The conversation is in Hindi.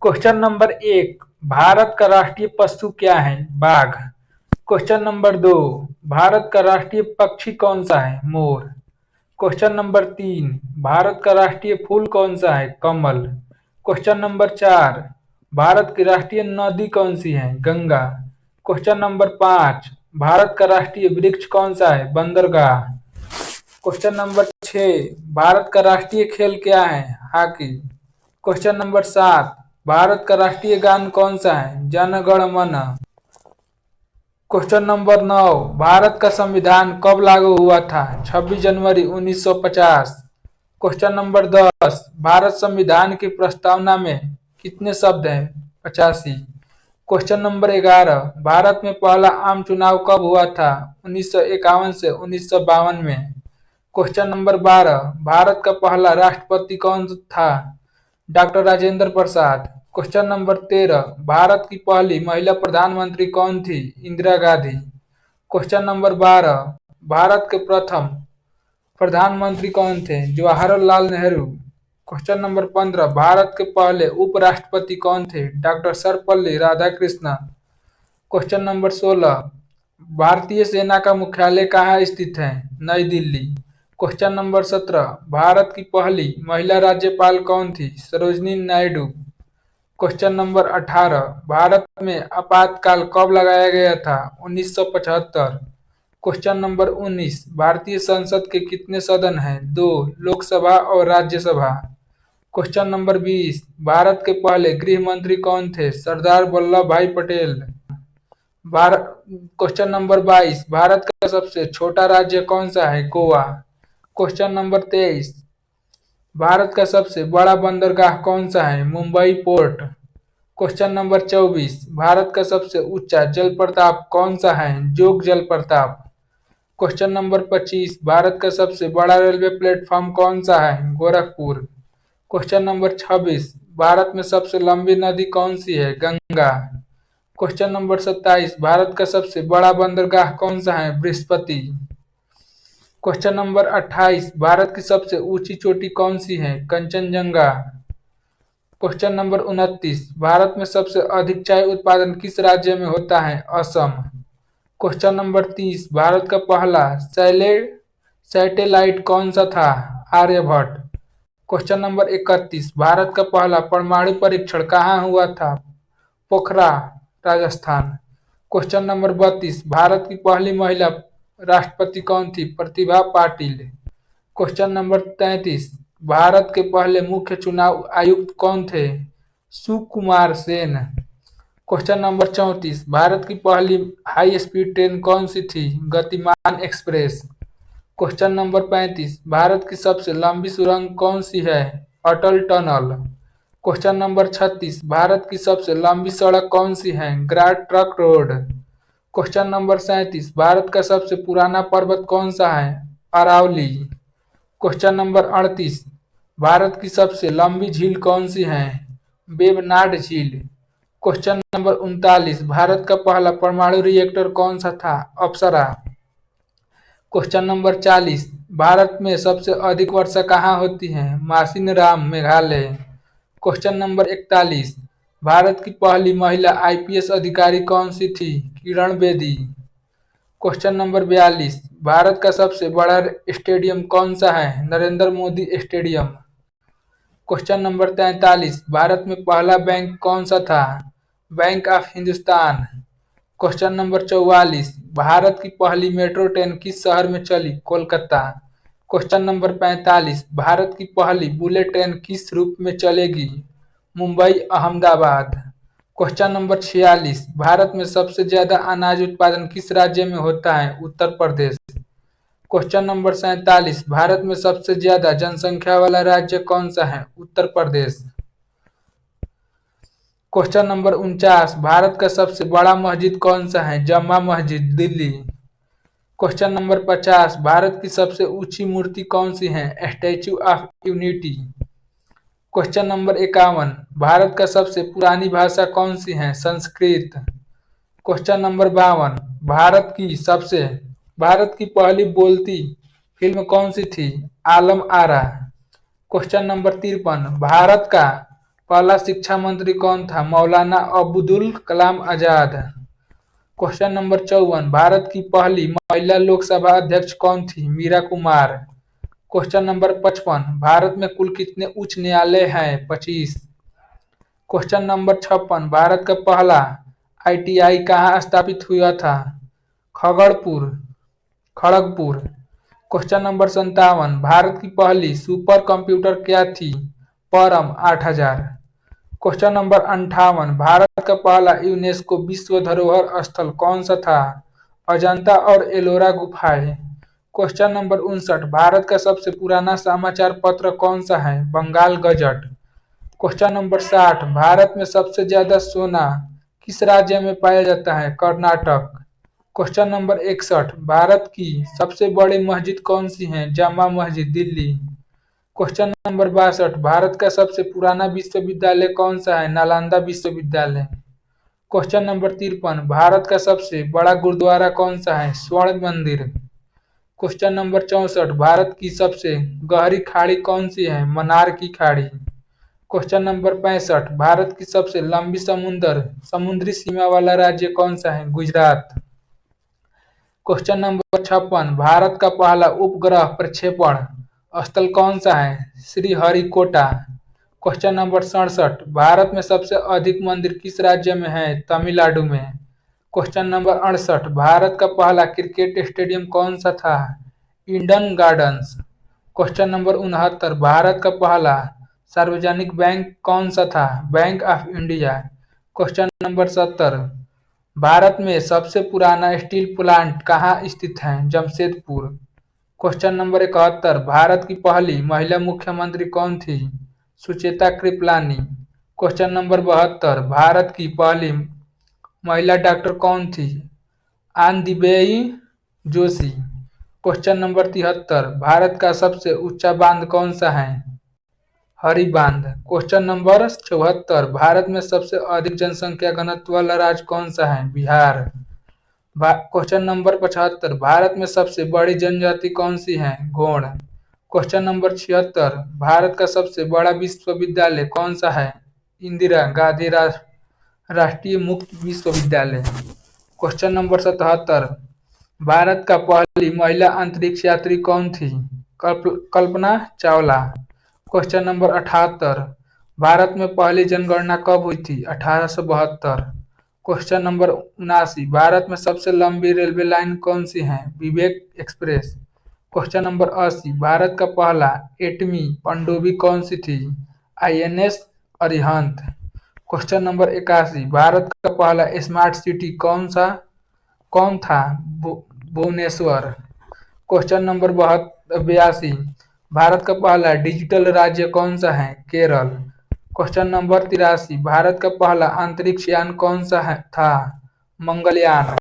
क्वेश्चन नंबर 1, भारत का राष्ट्रीय पशु क्या है? बाघ। क्वेश्चन नंबर 2, भारत का राष्ट्रीय पक्षी कौन सा है? मोर। क्वेश्चन नंबर 3, भारत का राष्ट्रीय फूल कौन सा है? कमल। क्वेश्चन नंबर 4, भारत की राष्ट्रीय नदी कौन सी है? गंगा। क्वेश्चन नंबर 5, भारत का राष्ट्रीय वृक्ष कौन सा है? बंदरगाह। क्वेश्चन नंबर 6, भारत का राष्ट्रीय खेल क्या है? हॉकी। क्वेश्चन नंबर 7, भारत का राष्ट्रीय गान कौन सा है? जन गण मन। क्वेश्चन नंबर 9, भारत का संविधान कब लागू हुआ था? 26 जनवरी 1950। क्वेश्चन नंबर 10, भारत संविधान की प्रस्तावना में कितने शब्द हैं? 85। क्वेश्चन नंबर 11, भारत में पहला आम चुनाव कब हुआ था? 1951 से 1952 में। क्वेश्चन नंबर 12, भारत का पहला राष्ट्रपति कौन था? Doctor Rajendra Prasad. Question number 13, Bharat की पहली महिला प्रधानमंत्री कौन थी? इंदिरा गांधी। क्वेश्चन नंबर 12, भारत के प्रथम प्रधानमंत्री कौन थे? जवाहरलाल नेहरू। क्वेश्चन नंबर 15, भारत के पहले उपराष्ट्रपति कौन थे? Doctor Sarvepalli Radhakrishnan. Question number 16, भारतीय सेना का मुख्यालय कहाँ स्थित है? नई दिल्ली। क्वेश्चन नंबर 17, भारत की पहली महिला राज्यपाल कौन थी? सरोजिनी नायडू। क्वेश्चन नंबर 18, भारत में आपातकाल कब लगाया गया था? 1975। क्वेश्चन नंबर 19, भारतीय संसद के कितने सदन हैं? 2, लोकसभा और राज्यसभा। क्वेश्चन नंबर 20, भारत के पहले गृह मंत्री कौन थे? सरदार वल्लभ भाई पटेल। क्वेश्चन नंबर 22, भारत का सबसे छोटा राज्य कौन सा है? गोवा। क्वेश्चन नंबर 23, भारत का सबसे बड़ा बंदरगाह कौन सा है? Mumbai port. Question number 24, Bharat का सबसे ऊंचा जलप्रपात कौन सा है? जोग जलप्रपात। क्वेश्चन नंबर 25, भारत का सबसे बड़ा रेलवे प्लेटफॉर्म कौन सा है? गोरखपुर। क्वेश्चन नंबर 26, भारत में सबसे लंबी नदी कौन सी है? गंगा। क्वेश्चन नंबर 27, भारत का सबसे बड़ा बंदरगाह कौन सा है? बृहस्पति। क्वेश्चन नंबर 28, भारत की सबसे ऊंची चोटी कौन सी है? कंचनजंगा। क्वेश्चन नंबर 29, भारत में सबसे अधिक चाय उत्पादन किस राज्य में होता है? असम। क्वेश्चन नंबर 30, भारत का पहला सैटेलाइट कौन सा था? आर्यभट्ट। क्वेश्चन नंबर 31, भारत का पहला परमाणु परीक्षण कहाँ हुआ था? पोखरा, राजस्थान। क्वेश्चन नंबर 32, भारत की पहली महिला राष्ट्रपति कौन थी? प्रतिभा पाटिल। क्वेश्चन नंबर 33, भारत के पहले मुख्य चुनाव आयुक्त कौन थे? सुकुमार सेन। क्वेश्चन नंबर 34, भारत की पहली हाई स्पीड ट्रेन कौन सी थी? गतिमान एक्सप्रेस। क्वेश्चन नंबर 35, भारत की सबसे लंबी सुरंग कौन सी है? अटल टनल। क्वेश्चन नंबर 36, भारत की सबसे लंबी सड़क कौन सी है? Great trunk road. Question number 37, Bharat का सबसे पुराना पर्वत कौन सा है? अरावली। क्वेश्चन नंबर 38, भारत की सबसे लंबी झील कौन सी है? वेबनाड झील। क्वेश्चन नंबर 39, भारत का पहला परमाणु रिएक्टर कौन सा था? अप्सरा। क्वेश्चन नंबर 40, भारत में सबसे अधिक वर्षा कहाँ होती है? मासिनराम, मेघालय। क्वेश्चन नंबर 41, भारत की पहली महिला आईपीएस अधिकारी कौन सी थी? किरण बेदी। क्वेश्चन नंबर 42, भारत का सबसे बड़ा स्टेडियम कौन सा है? Narendra Modi stadium. Question number 43, Bharat में पहला बैंक कौन सा था? Bank of Hindustan. Question number 44, Bharat की पहली मेट्रो ट्रेन किस शहर में चली? कोलकाता। क्वेश्चन नंबर 45, भारत की पहली बुलेट ट्रेन किस रूप में चलेगी? मुंबई अहमदाबाद। क्वेश्चन नंबर 46, भारत में सबसे ज्यादा अनाज उत्पादन किस राज्य में होता है? उत्तर प्रदेश। क्वेश्चन नंबर 47, भारत में सबसे ज्यादा जनसंख्या वाला राज्य कौन सा है? उत्तर प्रदेश। क्वेश्चन नंबर 49, भारत का सबसे बड़ा मस्जिद कौन सा है? जम्मा मस्जिद, दिल्ली। क्वेश्चन नंबर 50, भारत की सबसे ऊंची मूर्ति कौन सी है? Statue of unity. Question number 51, Bharat का सबसे पुरानी भाषा कौन सी है? संस्कृत। क्वेश्चन नंबर 52, भारत की पहली बोलती फिल्म कौन सी थी? आलम आरा। क्वेश्चन नंबर 53, भारत का पहला शिक्षा मंत्री कौन था? मौलाना अबुल कलाम आजाद। क्वेश्चन नंबर 54, भारत की पहली महिला लोकसभा अध्यक्ष कौन थी? मीरा कुमार। क्वेश्चन नंबर 55, भारत में कुल कितने उच्च न्यायालय हैं? 25। क्वेश्चन नंबर 56, भारत का पहला आईटीआई कहाँ स्थापित हुआ था? खड़गपुर। क्वेश्चन नंबर 57, भारत की पहली सुपर कंप्यूटर क्या थी? परम 8000। क्वेश्चन नंबर 58, भारत का पहला यूनेस्को विश्व धरोहर स्थल कौन सा था? अजंता और एलोरा गुफाएं। क्वेश्चन नंबर 59, भारत का सबसे पुराना समाचार पत्र कौन सा है? Bengal gazette. Question number 60, Bharat में सबसे ज्यादा सोना किस राज्य में पाया जाता है? कर्नाटक। क्वेश्चन नंबर 61, भारत की सबसे बड़ी मस्जिद कौन सी है? जामा मस्जिद, दिल्ली। क्वेश्चन नंबर 62, भारत का सबसे पुराना विश्वविद्यालय कौन सा है? नालंदा विश्वविद्यालय। क्वेश्चन नंबर 53, भारत का सबसे बड़ा गुरुद्वारा कौन सा है? स्वर्ण मंदिर। क्वेश्चन नंबर 64, भारत की सबसे गहरी खाड़ी कौन सी है? मन्नार की खाड़ी। क्वेश्चन नंबर 65, भारत की सबसे लंबी समुद्री सीमा वाला राज्य कौन सा है? गुजरात। क्वेश्चन नंबर 56, भारत का पहला उपग्रह प्रक्षेपण स्थल कौन सा है? श्रीहरिकोटा। क्वेश्चन नंबर 67, भारत में सबसे अधिक मंदिर किस राज्य में है? तमिलनाडु में। क्वेश्चन नंबर 68, भारत का पहला क्रिकेट स्टेडियम कौन सा था? Eden gardens. Question number 69, Bharat का पहला सार्वजनिक बैंक कौन सा था? Bank of India. Question number 70, Bharat में सबसे पुराना स्टील प्लांट कहाँ स्थित है? जमशेदपुर। क्वेश्चन नंबर 71, भारत की पहली महिला मुख्यमंत्री कौन थी? सुचेता कृपलानी। क्वेश्चन नंबर 72, भारत की पहली महिला डॉक्टर कौन थी? आनंदीबेन जोशी। क्वेश्चन नंबर 73, भारत का सबसे ऊंचा बांध कौन सा है? हरि बांध। क्वेश्चन नंबर 74, भारत में सबसे अधिक जनसंख्या घनत्व वाला राज्य कौन सा है? बिहार। क्वेश्चन नंबर 75, भारत में सबसे बड़ी जनजाति कौन सी है? गोंड। क्वेश्चन नंबर 76, भारत का सबसे बड़ा विश्वविद्यालय कौन सा है? इंदिरा गांधी राष्ट्रीय मुक्त विश्वविद्यालय। क्वेश्चन नंबर 77, भारत का पहली महिला अंतरिक्ष यात्री कौन थी? कल्पना चावला। क्वेश्चन नंबर 78, भारत में पहली जनगणना कब हुई थी? 1872। क्वेश्चन नंबर 79, भारत में सबसे लंबी रेलवे लाइन कौन सी है? विवेक एक्सप्रेस। क्वेश्चन नंबर 80, भारत का पहला एटमी पनडुब्बी कौन सी थी? INS Arihant. Question number 81, Bharat का पहला स्मार्ट सिटी कौन था? भुवनेश्वर। क्वेश्चन नंबर 82, भारत का पहला डिजिटल राज्य कौन सा है? केरल। क्वेश्चन नंबर 83, भारत का पहला अंतरिक्ष यान कौन सा था? मंगलयान।